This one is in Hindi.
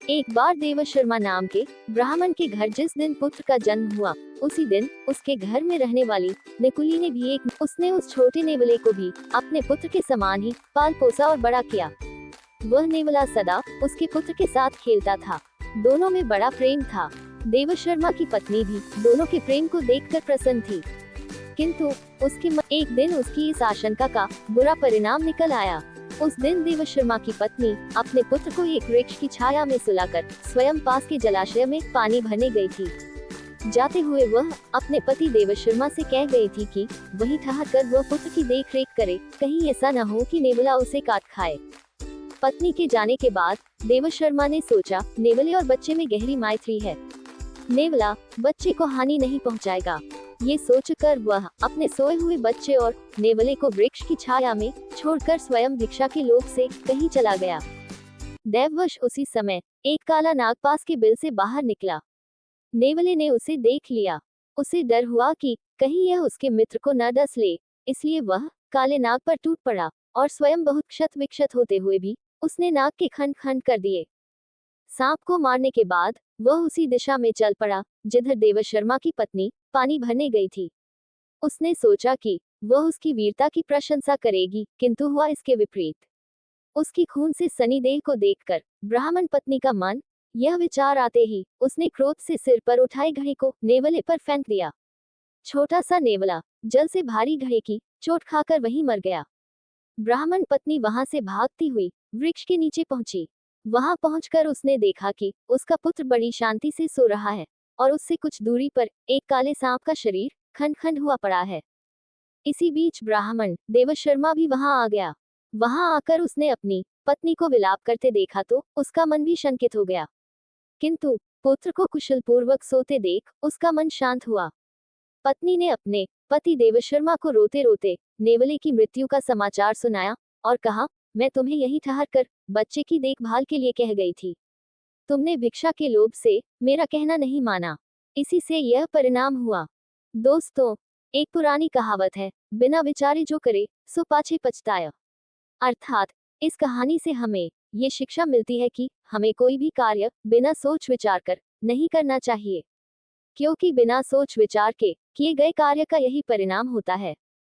एक बार देवशर्मा नाम के ब्राह्मण के घर जिस दिन पुत्र का जन्म हुआ, उसी दिन उसके घर में रहने वाली निकुली ने भी उसने उस छोटे नेवले को भी अपने पुत्र के समान ही पाल पोसा और बड़ा किया। वह नेवला सदा उसके पुत्र के साथ खेलता था। दोनों में बड़ा प्रेम था। देवशर्मा की पत्नी भी दोनों के प्रेम को देखकर प्रसन्न थी, किंतु एक दिन उसकी इस आशंका का बुरा परिणाम निकल आया। उस दिन देवशर्मा की पत्नी अपने पुत्र को एक वृक्ष की छाया में सुलाकर स्वयं पास के जलाशय में पानी भरने गई थी। जाते हुए वह अपने पति देवशर्मा से कह गई थी कि वहीं ठहरकर वह पुत्र की देखरेख करे, कहीं ऐसा न हो कि नेवला उसे काट खाए। पत्नी के जाने के बाद देवशर्मा ने सोचा, नेवले और बच्चे में गहरी मैत्री है, नेवला बच्चे को हानि नहीं पहुंचाएगा। ये सोचकर वह अपने सोए हुए बच्चे और नेवले को वृक्ष की छाया में छोड़कर स्वयं भिक्षा के लोभ से कहीं चला गया। दैववश उसी समय एक काला नाग पास के बिल से बाहर निकला। नेवले ने उसे देख लिया। उसे डर हुआ कि कहीं यह उसके मित्र को न डस ले, इसलिए वह काले नाग पर टूट पड़ा और स्वयं बहुत क्षत विक्षत होते हुए भी उसने नाग के खंड खंड कर दिए। सांप को मारने के बाद वह उसी दिशा में चल पड़ा जिधर देवशर्मा की पत्नी पानी भरने गई थी। उसने सोचा कि वह उसकी वीरता की प्रशंसा करेगी, किंतु हुआ इसके विपरीत। उसकी खून से सनी देह को देखकर ब्राह्मण पत्नी का मन यह विचार आते ही उसने क्रोध से सिर पर उठाए घड़े को नेवले पर फेंक दिया। छोटा सा नेवला जल से भारी घड़े की चोट खाकर वहीं मर गया। ब्राह्मण पत्नी वहां से भागती हुई वृक्ष के नीचे पहुंची। वहां पहुंचकर उसने देखा कि उसका पुत्र बड़ी शांति से सो रहा है और उससे कुछ दूरी पर एक काले सांप का शरीर खंड खंड हुआ पड़ा है। इसी बीच ब्राह्मण देवशर्मा भी वहां आ गया। वहां आकर उसने अपनी पत्नी को विलाप करते देखा तो उसका मन भी शंकित हो गया, किंतु पुत्र को कुशल पूर्वक सोते देख उसका मन शांत हुआ। पत्नी ने अपने पति देवशर्मा को रोते रोते नेवले की मृत्यु का समाचार सुनाया और कहा, मैं तुम्हें यहीं ठहर कर बच्चे की देखभाल के लिए कह गई थी। तुमने भिक्षा के लोभ से मेरा कहना नहीं माना, इसी से यह परिणाम हुआ। दोस्तों, एक पुरानी कहावत है, बिना विचारे जो करे सो पाछे पछताया। अर्थात इस कहानी से हमें ये शिक्षा मिलती है कि हमें कोई भी कार्य बिना सोच विचार कर नहीं करना चाहिए, क्योंकि बिना सोच विचार के किए गए कार्य का यही परिणाम होता है।